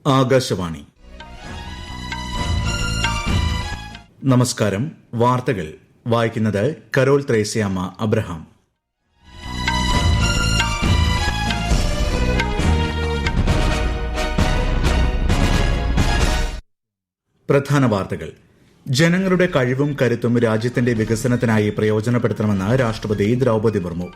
ആകാശവാണി. നമസ്കാരം. വാർത്തകൾ വായിക്കുന്നത് കരോൾ ത്രേസ്യാമ്മ അബ്രഹാം. പ്രധാന വാർത്തകൾ. ജനങ്ങളുടെ കഴിവും കരുത്തും രാജ്യത്തിന്റെ വികസനത്തിനായി പ്രയോജനപ്പെടുത്തണമെന്ന് രാഷ്ട്രപതി ദ്രൌപദി മുർമു.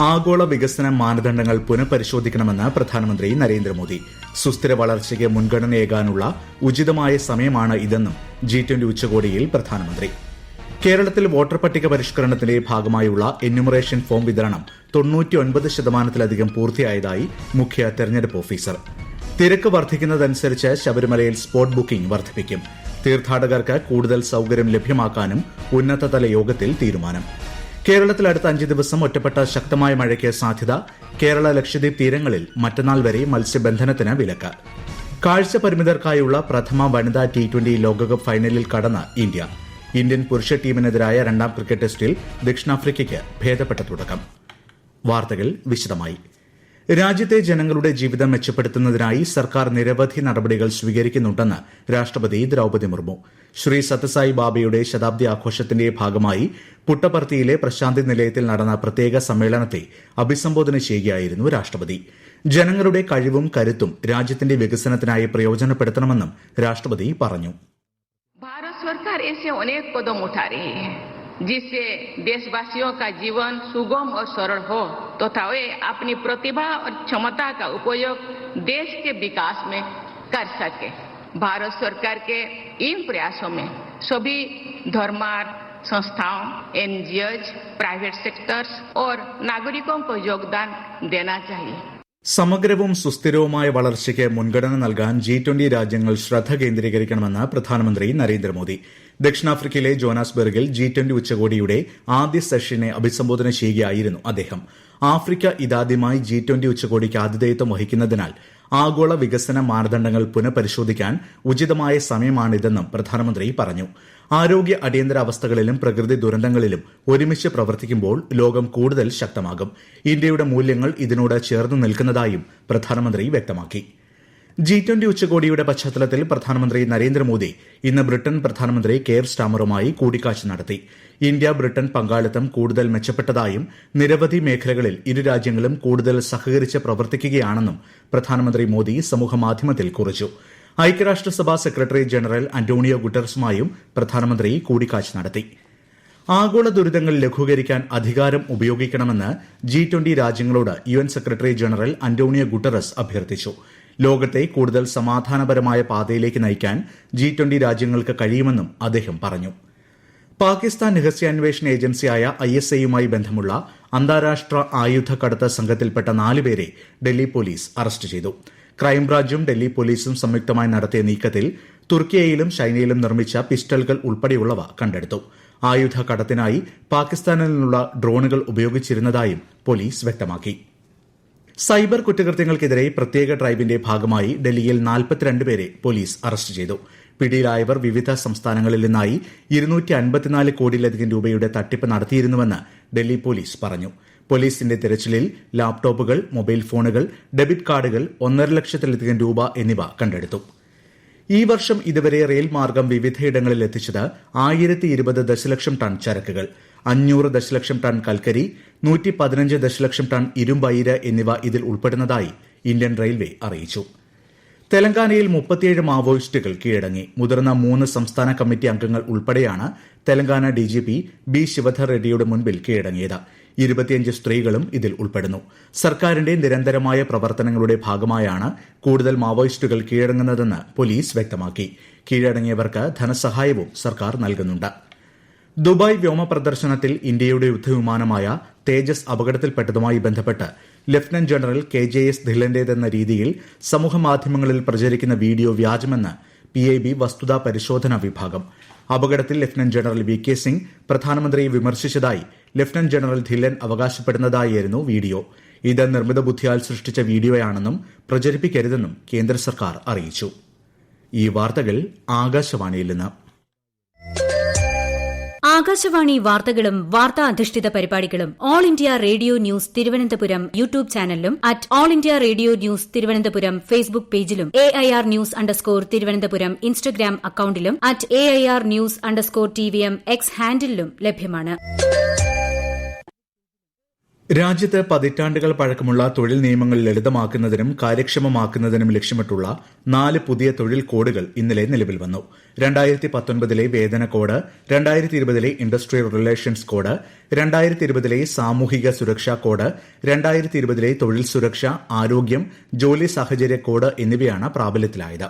ആഗോള വികസന മാനദണ്ഡങ്ങൾ പുനഃപരിശോധിക്കണമെന്ന് പ്രധാനമന്ത്രി നരേന്ദ്രമോദി. സുസ്ഥിര വളർച്ചയ്ക്ക് മുൻഗണനയേകാനുള്ള ഉചിതമായ സമയമാണ് ഇതെന്നും G20 ഉച്ചകോടിയിൽ പ്രധാനമന്ത്രി. കേരളത്തിൽ വോട്ടർ പട്ടിക പരിഷ്കരണത്തിന്റെ ഭാഗമായുള്ള എന്യൂമറേഷൻ ഫോം വിതരണം 99% പൂർത്തിയായതായി മുഖ്യ തെരഞ്ഞെടുപ്പ് ഓഫീസർ. തിരക്ക് വർദ്ധിക്കുന്നതനുസരിച്ച് ശബരിമലയിൽ സ്പോട്ട് ബുക്കിംഗ് വർദ്ധിപ്പിക്കും. തീർത്ഥാടകർക്ക് കൂടുതൽ സൌകര്യം ലഭ്യമാക്കാനും ഉന്നതതല യോഗത്തിൽ തീരുമാനം. കേരളത്തിൽ അടുത്ത 5 ദിവസം ഒറ്റപ്പെട്ട ശക്തമായ മഴയ്ക്ക് സാധ്യത. കേരള ലക്ഷദ്വീപ് തീരങ്ങളിൽ മറ്റന്നാൾ വരെ മത്സ്യബന്ധനത്തിന് വിലക്ക്. കാഴ്ച പരിമിതർക്കായുള്ള പ്രഥമ വനിതാ T20 ലോകകപ്പ് ഫൈനലിൽ കടന്ന ഇന്ത്യ. ഇന്ത്യൻ പുരുഷ ടീമിനെതിരായ 2ാം ക്രിക്കറ്റ് ടെസ്റ്റിൽ ദക്ഷിണാഫ്രിക്കയ്ക്ക് ഭേദപ്പെട്ട തുടക്കം. വാർത്തകൾ വിശദമായി. രാജ്യത്തെ ജനങ്ങളുടെ ജീവിതം മെച്ചപ്പെടുത്തുന്നതിനായി സർക്കാർ നിരവധി നടപടികൾ സ്വീകരിക്കുന്നുണ്ടെന്ന് രാഷ്ട്രപതി ദ്രൌപദി മുർമു. ശ്രീ സത്യസായി ബാബയുടെ ശതാബ്ദി ആഘോഷത്തിന്റെ ഭാഗമായി പുട്ടപർത്തിയിലെ പ്രശാന്തി നിലയത്തിൽ നടന്ന പ്രത്യേക സമ്മേളനത്തെ അഭിസംബോധന ചെയ്യുകയായിരുന്നു രാഷ്ട്രപതി. ജനങ്ങളുടെ കഴിവും കരുത്തും രാജ്യത്തിന്റെ വികസനത്തിനായി പ്രയോജനപ്പെടുത്തണമെന്നും രാഷ്ട്രപതി പറഞ്ഞു. भारत सरकार ऐसे अनेक कदम उठा रही है जिससे देशवासियों का जीवन सुगम और सरल हो तथा वे अपनी प्रतिभा और क्षमता का उपयोग देश के विकास में कर सके. भारत सरकार के इन प्रयासों में सभी धर्मार्थ संस्थाओं, NGOs, प्राइवेट सेक्टर्स और नागरिकों को योगदान देना चाहिए. സമഗ്രവും സുസ്ഥിരവുമായ വളർച്ചയ്ക്ക് മുൻഗണന നൽകാൻ G20 രാജ്യങ്ങൾ ശ്രദ്ധ കേന്ദ്രീകരിക്കണമെന്ന് പ്രധാനമന്ത്രി നരേന്ദ്രമോദി. ദക്ഷിണാഫ്രിക്കയിലെ ജോനാസ്ബർഗിൽ G20 ഉച്ചകോടിയുടെ ആദ്യ സെഷനെ അഭിസംബോധന ചെയ്യുകയായിരുന്നു അദ്ദേഹം. ആഫ്രിക്ക ഇതാദ്യമായി G20 ഉച്ചകോടിക്ക് ആതിഥേയത്വം വഹിക്കുന്നതിനാൽ ആഗോള വികസന മാനദണ്ഡങ്ങൾ പുനഃപരിശോധിക്കാൻ ഉചിതമായ സമയമാണിതെന്നും പ്രധാനമന്ത്രി പറഞ്ഞു. ആരോഗ്യ അടിയന്തരാവസ്ഥകളിലും പ്രകൃതി ദുരന്തങ്ങളിലും ഒരുമിച്ച് പ്രവർത്തിക്കുമ്പോൾ ലോകം കൂടുതൽ ശക്തമാകും. ഇന്ത്യയുടെ മൂല്യങ്ങൾ ഇതിനോട് ചേർന്ന് നിൽക്കുന്നതായും പ്രധാനമന്ത്രി വ്യക്തമാക്കി. G20 ഉച്ചകോടിയുടെ പശ്ചാത്തലത്തിൽ പ്രധാനമന്ത്രി നരേന്ദ്രമോദി ഇന്ന് ബ്രിട്ടൻ പ്രധാനമന്ത്രി കെയർ സ്റ്റാമറുമായി കൂടിക്കാഴ്ച നടത്തി. ഇന്ത്യ ബ്രിട്ടൻ പങ്കാളിത്തം കൂടുതൽ മെച്ചപ്പെട്ടതായും നിരവധി മേഖലകളിൽ ഇരു രാജ്യങ്ങളും കൂടുതൽ സഹകരിച്ച് പ്രവർത്തിക്കുകയാണെന്നും പ്രധാനമന്ത്രി മോദി സമൂഹമാധ്യമത്തിൽ കുറിച്ചു. ഐക്യരാഷ്ട്രസഭാ സെക്രട്ടറി ജനറൽ അന്റോണിയോ ഗുട്ടറസുമായും പ്രധാനമന്ത്രി കൂടിക്കാഴ്ച നടത്തി. ആഗോള ദുരിതങ്ങൾ ലഘൂകരിക്കാൻ അധികാരം ഉപയോഗിക്കണമെന്ന് G20 രാജ്യങ്ങളോട് UN secretary general Antonio Guterres അഭ്യർത്ഥിച്ചു. ലോകത്തെ കൂടുതൽ സമാധാനപരമായ പാതയിലേക്ക് നയിക്കാൻ G20 രാജ്യങ്ങൾക്ക് കഴിയുമെന്നും അദ്ദേഹം പറഞ്ഞു. പാകിസ്ഥാൻ രഹസ്യാന്വേഷണ ഏജൻസിയായ ISIയുമായി ബന്ധമുള്ള അന്താരാഷ്ട്ര ആയുധ കടത്ത് സംഘത്തിൽപ്പെട്ട 4 പേരെ ഡൽഹി പോലീസ് അറസ്റ്റ് ചെയ്തു. ക്രൈംബ്രാഞ്ചും ഡൽഹി പോലീസും സംയുക്തമായി നടത്തിയ നീക്കത്തിൽ തുർക്കിയയിലും ചൈനയിലും നിർമ്മിച്ച പിസ്റ്റളുകൾ ഉൾപ്പെടെയുള്ളവ കണ്ടെടുത്തു. ആയുധ കടത്തിനായി പാകിസ്ഥാനിൽ നിന്നുള്ള ഡ്രോണുകൾ ഉപയോഗിച്ചിരുന്നതായും പോലീസ് വ്യക്തമാക്കി. സൈബർ കുറ്റകൃത്യങ്ങൾക്കെതിരെ പ്രത്യേക ഡ്രൈവിന്റെ ഭാഗമായി ഡൽഹിയിൽ 42 പേരെ പോലീസ് അറസ്റ്റ് ചെയ്തു. പിടിയിലായവർ വിവിധ സംസ്ഥാനങ്ങളിൽ നിന്നായി 254 കോടിയിലധികം രൂപയുടെ തട്ടിപ്പ് നടത്തിയിരുന്നുവെന്ന് ഡൽഹി പോലീസ് പറഞ്ഞു. പോലീസിന്റെ തെരച്ചിലിൽ ലാപ്ടോപ്പുകൾ, മൊബൈൽ ഫോണുകൾ, ഡെബിറ്റ് കാർഡുകൾ, 1.5 ലക്ഷത്തിലധികം രൂപ എന്നിവ കണ്ടെടുത്തു. ഈ വർഷം ഇതുവരെ റെയിൽ മാർഗം വിവിധയിടങ്ങളിൽ എത്തിച്ചത് 1020 ദശലക്ഷം ടൺ ചരക്കുകൾ, 500 ദശലക്ഷം ടൺ കൽക്കരി, 115 ദശലക്ഷം ടൺ ഇരുമ്പയിര് എന്നിവ ഇതിൽ ഉൾപ്പെടുന്നതായി ഇന്ത്യൻ റെയിൽവേ അറിയിച്ചു. തെലങ്കാനയിൽ 37 മാവോയിസ്റ്റുകൾ കീഴടങ്ങി. മുതിർന്ന 3 സംസ്ഥാന കമ്മിറ്റി അംഗങ്ങൾ ഉൾപ്പെടെയാണ് തെലങ്കാന DGP B ശിവധർ റെഡ്ഡിയുടെ മുൻപിൽ കീഴടങ്ങിയത്. 25 സ്ത്രീകളും ഇതിൽ ഉൾപ്പെടുന്നു. സർക്കാരിന്റെ നിരന്തരമായ പ്രവർത്തനങ്ങളുടെ ഭാഗമായാണ് കൂടുതൽ മാവോയിസ്റ്റുകൾ കീഴടങ്ങുന്നതെന്ന് പോലീസ് വ്യക്തമാക്കി. കീഴടങ്ങിയവർക്ക് ധനസഹായവും സർക്കാർ നൽകുന്നുണ്ട്. ദുബായ് വ്യോമ പ്രദർശനത്തിൽ ഇന്ത്യയുടെ യുദ്ധവിമാനമായ തേജസ് അപകടത്തിൽപ്പെട്ടതുമായി ബന്ധപ്പെട്ട് ലഫ്റ്റനന്റ് ജനറൽ KJS ധില്ലന്റേതെന്ന രീതിയിൽ സമൂഹമാധ്യമങ്ങളിൽ പ്രചരിക്കുന്ന വീഡിയോ വ്യാജമെന്ന് PIB വസ്തുതാ പരിശോധനാ വിഭാഗം. അപകടത്തിൽ ലഫ്റ്റനന്റ് ജനറൽ VK സിംഗ് പ്രധാനമന്ത്രിയെ വിമർശിച്ചതായി ലഫ്റ്റനന്റ് ജനറൽ ധില്ലൻ അവകാശപ്പെടുന്നതായിരുന്നു വീഡിയോ. ഇത് നിർമ്മിത ബുദ്ധിയാൽ സൃഷ്ടിച്ച വീഡിയോയാണെന്നും പ്രചരിപ്പിക്കരുതെന്നും കേന്ദ്ര സർക്കാർ അറിയിച്ചു. ഈ വാർത്തകൾ ആകാശവാണിയിൽ നിന്ന്. ആകാശവാണി വാർത്തകളും വാർത്താ അധിഷ്ഠിത പരിപാടികളും all India radio news Thiruvananthapuram YouTube ചാനലിലും at all India radio news Thiruvananthapuram Facebook പേജിലും AIR ന്യൂസ് _ ഇൻസ്റ്റഗ്രാം അക്കൌണ്ടിലും at AIR news _TVM X ഹാൻഡിലും ലഭ്യമാണ്. രാജ്യത്ത് പതിറ്റാണ്ടുകൾ പഴക്കമുള്ള തൊഴിൽ നിയമങ്ങൾ ലളിതമാക്കുന്നതിനും കാര്യക്ഷമമാക്കുന്നതിനും ലക്ഷ്യമിട്ടുള്ള 4 പുതിയ തൊഴിൽ കോഡുകൾ ഇന്നലെ നിലവിൽ വന്നു. 2019 വേതന കോഡ്, 2020 ഇൻഡസ്ട്രിയൽ റിലേഷൻസ് കോഡ്, 2020 സാമൂഹിക സുരക്ഷാ കോഡ്, 2020 തൊഴിൽ സുരക്ഷ, ആരോഗ്യം, ജോലി സാഹചര്യ കോഡ് എന്നിവയാണ് പ്രാബല്യത്തിലായത്.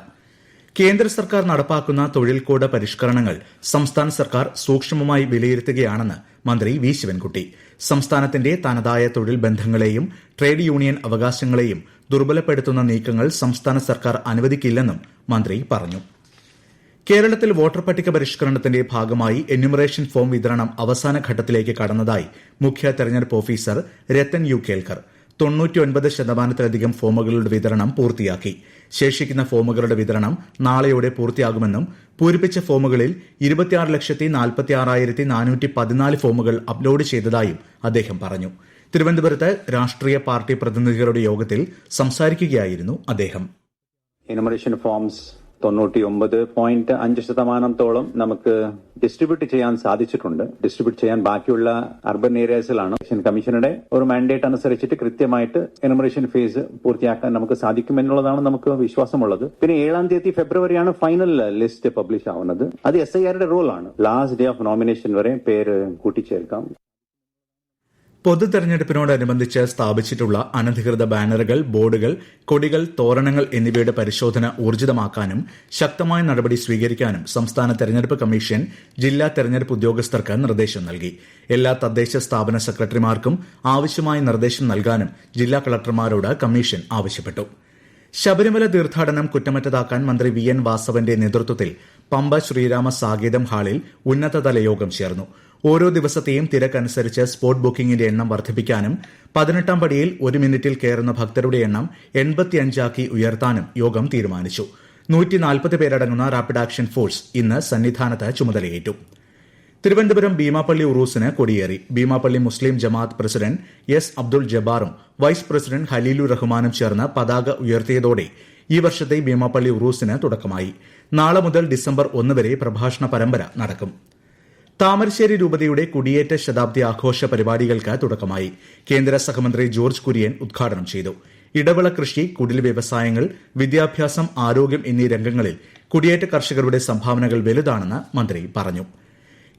കേന്ദ്ര സർക്കാർ നടപ്പാക്കുന്ന തൊഴിൽ കോഡ് പരിഷ്കരണങ്ങൾ സംസ്ഥാന സർക്കാർ സൂക്ഷ്മമായി വിലയിരുത്തുകയാണെന്ന് മന്ത്രി വി ശിവൻകുട്ടി. സംസ്ഥാനത്തിന്റെ തനതായ തൊഴിൽ ബന്ധങ്ങളെയും ട്രേഡ് യൂണിയൻ അവകാശങ്ങളെയും ദുർബലപ്പെടുത്തുന്ന നീക്കങ്ങൾ സംസ്ഥാന സർക്കാർ അനുവദിക്കില്ലെന്നും മന്ത്രി പറഞ്ഞു. കേരളത്തിൽ വോട്ടർ പട്ടിക പരിഷ്കരണത്തിന്റെ ഭാഗമായി എന്യൂമറേഷൻ ഫോം വിതരണം അവസാന ഘട്ടത്തിലേക്ക് കടന്നതായി മുഖ്യ തെരഞ്ഞെടുപ്പ് ഓഫീസർ രത്തൻ യു കേൽക്കർ. 99% ഫോമുകളുടെ വിതരണം പൂർത്തിയാക്കി. ശേഷിക്കുന്ന ഫോമുകളുടെ വിതരണം നാളെയോടെ പൂർത്തിയാകുമെന്നും പൂരിപ്പിച്ച ഫോമുകളിൽ 26,46,414 ഫോമുകൾ അപ്ലോഡ് ചെയ്തതായും അദ്ദേഹം പറഞ്ഞു. തിരുവനന്തപുരത്ത് രാഷ്ട്രീയ പാർട്ടി പ്രതിനിധികളുടെ യോഗത്തിൽ സംസാരിക്കുകയായിരുന്നു അദ്ദേഹം. എന്യൂമറേഷൻ ഫോംസ് 99.5% നമുക്ക് ഡിസ്ട്രിബ്യൂട്ട് ചെയ്യാൻ സാധിച്ചിട്ടുണ്ട്. ഡിസ്ട്രിബ്യൂട്ട് ചെയ്യാൻ ബാക്കിയുള്ള അർബൻ ഏരിയാസിലാണ്. ഇലക്ഷൻ കമ്മീഷനുടെ ഒരു മാൻഡേറ്റ് അനുസരിച്ചിട്ട് കൃത്യമായിട്ട് എന്യൂമറേഷൻ ഫേസ് പൂർത്തിയാക്കാൻ നമുക്ക് സാധിക്കുമെന്നുള്ളതാണ് നമുക്ക് വിശ്വാസമുള്ളത്. പിന്നെ 7-ാം തീയതി ഫെബ്രുവരിയാണ് ഫൈനൽ ലിസ്റ്റ് പബ്ലിഷ് ആവുന്നത്. അത് SIRയുടെ റോളാണ്. ലാസ്റ്റ് ഡേ ഓഫ് നോമിനേഷൻ വരെ പേര് കൂട്ടിച്ചേർക്കാം. പൊതു തെരഞ്ഞെടുപ്പിനോടനുബന്ധിച്ച് സ്ഥാപിച്ചിട്ടുള്ള അനധികൃത ബാനറുകൾ, ബോർഡുകൾ, കൊടികൾ, തോരണങ്ങൾ എന്നിവയുടെ പരിശോധന ഊർജിതമാക്കാനും ശക്തമായ നടപടി സ്വീകരിക്കാനും സംസ്ഥാന തെരഞ്ഞെടുപ്പ് കമ്മീഷൻ ജില്ലാ തെരഞ്ഞെടുപ്പ് ഉദ്യോഗസ്ഥർക്ക് നിർദ്ദേശം നൽകി. എല്ലാ തദ്ദേശ സ്ഥാപന സെക്രട്ടറിമാർക്കും ആവശ്യമായ നിർദ്ദേശം നൽകാനും ജില്ലാ കളക്ടർമാരോട് കമ്മീഷൻ ആവശ്യപ്പെട്ടു. ശബരിമല തീർത്ഥാടനം കുറ്റമറ്റതാക്കാൻ മന്ത്രി VN വാസവന്റെ നേതൃത്വത്തിൽ പമ്പ ശ്രീരാമ സാകേതം ഹാളിൽ ഉന്നതതല യോഗം ചേർന്നു. ഓരോ ദിവസത്തെയും തിരക്കനുസരിച്ച് സ്പോട്ട് ബുക്കിംഗിന്റെ എണ്ണം വർദ്ധിപ്പിക്കാനും 18ാം പടിയിൽ 1 മിനിറ്റിൽ കയറുന്ന ഭക്തരുടെ എണ്ണം 85 ഉയർത്താനും യോഗം തീരുമാനിച്ചു. 140 പേരടങ്ങുന്ന റാപ്പിഡ് ആക്ഷൻ ഫോഴ്സ് ഇന്ന് സന്നിധാനത്ത് ചുമതലയേറ്റു. തിരുവനന്തപുരം ഭീമാപ്പള്ളി ഉറൂസിന് കൊടിയേറി. ഭീമാപ്പള്ളി മുസ്ലിം ജമാഅത്ത് പ്രസിഡന്റ് S. അബ്ദുൾ ജബ്ബാറും വൈസ് പ്രസിഡന്റ് ഖലീലുർ റഹ്മാനും ചേർന്ന് പതാക ഉയർത്തിയതോടെ ഈ വർഷത്തെ ഭീമാപ്പള്ളി ഉറൂസിന് തുടക്കമായി. നാളെ മുതൽ ഡിസംബർ 1 വരെ പ്രഭാഷണ പരമ്പര നടക്കും. താമരശ്ശേരി രൂപതയുടെ കുടിയേറ്റ ശതാബ്ദി ആഘോഷ പരിപാടികൾക്ക് തുടക്കമായി. കേന്ദ്ര സഹമന്ത്രി ജോർജ് കുര്യൻ ഉദ്ഘാടനം ചെയ്തു. ഇടവിള കൃഷി, കുടിൽ വ്യവസായങ്ങൾ, വിദ്യാഭ്യാസം, ആരോഗ്യം എന്നീ രംഗങ്ങളിൽ കുടിയേറ്റ കർഷകരുടെ സംഭാവനകൾ വലുതാണെന്ന് മന്ത്രി പറഞ്ഞു.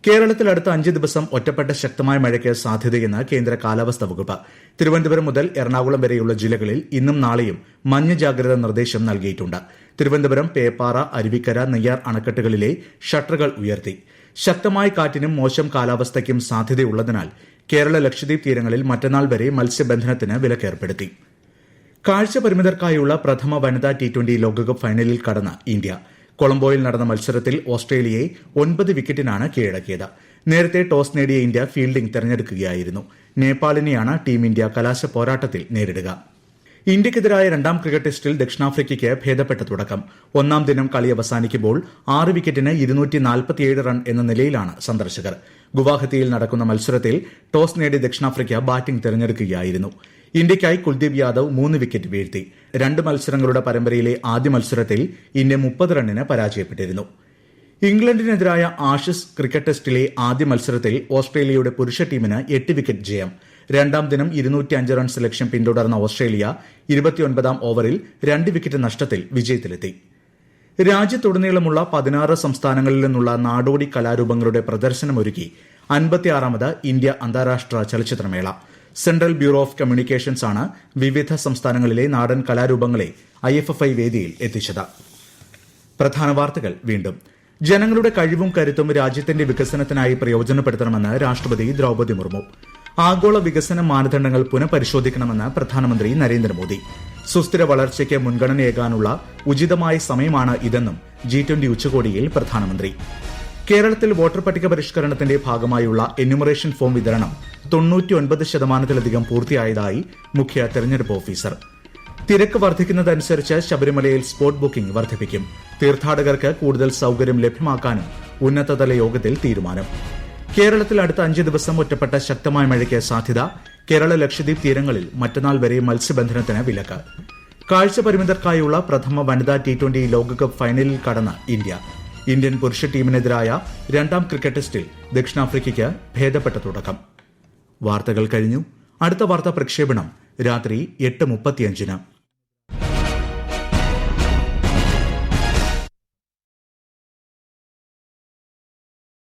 കേരളത്തിൽ അടുത്ത 5 ദിവസം ഒറ്റപ്പെട്ട ശക്തമായ മഴയ്ക്ക് സാധ്യതയെന്ന് കേന്ദ്ര കാലാവസ്ഥാ വകുപ്പ്. തിരുവനന്തപുരം മുതൽ എറണാകുളം വരെയുള്ള ജില്ലകളിൽ ഇന്നും നാളെയും മഞ്ഞ ജാഗ്രതാ നിർദ്ദേശം നൽകിയിട്ടുണ്ട്. തിരുവനന്തപുരം, പേപ്പാറ, അരുവിക്കര, നെയ്യാർ അണക്കെട്ടുകളിലെ ഷട്ടറുകൾ ഉയർത്തി. ശക്തമായ കാറ്റിനും മോശം കാലാവസ്ഥയ്ക്കും സാധ്യതയുള്ളതിനാൽ കേരള ലക്ഷദ്വീപ് തീരങ്ങളിൽ മറ്റന്നാൾ വരെ മത്സ്യബന്ധനത്തിന് വിലക്കേർപ്പെടുത്തി. കാഴ്ച പരിമിതർക്കായുള്ള പ്രഥമ വനിതാ T20 ലോകകപ്പ് ഫൈനലിൽ കടന്ന ഇന്ത്യ. കൊളംബോയിൽ നടന്ന മത്സരത്തിൽ ഓസ്ട്രേലിയയെ 9 വിക്കറ്റിനാണ് കീഴടക്കിയത്. നേരത്തെ ടോസ് നേടിയ ഇന്ത്യ ഫീൽഡിംഗ് തെരഞ്ഞെടുക്കുകയായിരുന്നു. നേപ്പാളിനെയാണ് ടീം ഇന്ത്യ കലാശ പോരാട്ടത്തിൽ നേരിടുക. ഇന്ത്യക്കെതിരായ 2ാം ക്രിക്കറ്റ് ടെസ്റ്റിൽ ദക്ഷിണാഫ്രിക്കയ്ക്ക് ഭേദപ്പെട്ട തുടക്കം. 1ാം ദിനം കളി അവസാനിക്കുമ്പോൾ 6 വിക്കറ്റിന് 247 റൺ എന്ന നിലയിലാണ് സന്ദർശകർ. ഗുവാഹത്തിയിൽ നടക്കുന്ന മത്സരത്തിൽ ടോസ് നേടി ദക്ഷിണാഫ്രിക്ക ബാറ്റിംഗ് തെരഞ്ഞെടുക്കുകയായിരുന്നു. ഇന്ത്യയ്ക്കായി കുൽദീപ് യാദവ് 3 വിക്കറ്റ് വീഴ്ത്തി. 2 മത്സരങ്ങളുടെ പരമ്പരയിലെ ആദ്യ മത്സരത്തിൽ ഇന്ത്യ 30 റണ്ണിന് പരാജയപ്പെട്ടിരുന്നു. ഇംഗ്ലണ്ടിനെതിരായ ആഷസ് ക്രിക്കറ്റ് ടെസ്റ്റിലെ ആദ്യ മത്സരത്തിൽ ഓസ്ട്രേലിയയുടെ പുരുഷ ടീമിന് 8 വിക്കറ്റ് ജയം. 2ാം ദിനം 205 റൺസ് ലക്ഷ്യം പിന്തുടർന്ന ഓസ്ട്രേലിയ 29ാം ഓവറിൽ 2 വിക്കറ്റ് നഷ്ടത്തിൽ വിജയത്തിലെത്തി. രാജ്യത്തുടനീളമുള്ള 16 സംസ്ഥാനങ്ങളിൽ നിന്നുള്ള നാടോടി കലാരൂപങ്ങളുടെ പ്രദർശനമൊരുക്കി 56ാമത് ഇന്ത്യ അന്താരാഷ്ട്ര ചലച്ചിത്രമേള. സെൻട്രൽ ബ്യൂറോ ഓഫ് കമ്മ്യൂണിക്കേഷൻസ് ആണ് വിവിധ സംസ്ഥാനങ്ങളിലെ നാടൻ കലാരൂപങ്ങളെ IFFI വേദിയിൽ എത്തിച്ചത്. പ്രധാന വാർത്തകൾ വീണ്ടും. ജനങ്ങളുടെ കഴിവും കരുത്തും രാജ്യത്തിന്റെ വികസനത്തിനായി പ്രയോജനപ്പെടുത്തണമെന്ന് രാഷ്ട്രപതി ദ്രൌപദി മുർമു. ആഗോള വികസന മാനദണ്ഡങ്ങൾ പുനഃപരിശോധിക്കണമെന്ന് പ്രധാനമന്ത്രി നരേന്ദ്രമോദി. സുസ്ഥിര വളർച്ചയ്ക്ക് മുൻഗണനയേകാനുള്ള ഉചിതമായ സമയമാണ് ഇതെന്നും G20 ഉച്ചകോടിയിൽ പ്രധാനമന്ത്രി. കേരളത്തിൽ വോട്ടർ പട്ടിക പരിഷ്കരണത്തിന്റെ ഭാഗമായുള്ള എന്യൂമറേഷൻ ഫോം വിതരണം 99% പൂർത്തിയായതായി മുഖ്യ തെരഞ്ഞെടുപ്പ് ഓഫീസർ. തിരക്ക് വർദ്ധിക്കുന്നതനുസരിച്ച് ശബരിമലയിൽ സ്പോട്ട് ബുക്കിംഗ് വർദ്ധിപ്പിക്കും. തീർത്ഥാടകർക്ക് കൂടുതൽ സൌകര്യം ലഭ്യമാക്കാനും ഉന്നതതല യോഗത്തിൽ തീരുമാനം. കേരളത്തിൽ അടുത്ത 5 ദിവസം ഒറ്റപ്പെട്ട ശക്തമായ മഴയ്ക്ക് സാധ്യത. കേരള ലക്ഷദ്വീപ് തീരങ്ങളിൽ മറ്റന്നാൾ വരെ മത്സ്യബന്ധനത്തിന് വിലക്ക്. കാഴ്ച പരിമിതർക്കായുള്ള പ്രഥമ വനിതാ T20 ലോകകപ്പ് ഫൈനലിൽ കടന്ന ഇന്ത്യ. ഇന്ത്യൻ പുരുഷ ടീമിനെതിരായ 2ാം ക്രിക്കറ്റ് ടെസ്റ്റിൽ ദക്ഷിണാഫ്രിക്കയ്ക്ക് ഭേദപ്പെട്ട തുടക്കം. വാർത്തകൾ കഴിഞ്ഞു. അടുത്ത വാർത്താ പ്രക്ഷേപണം രാത്രി 8:35.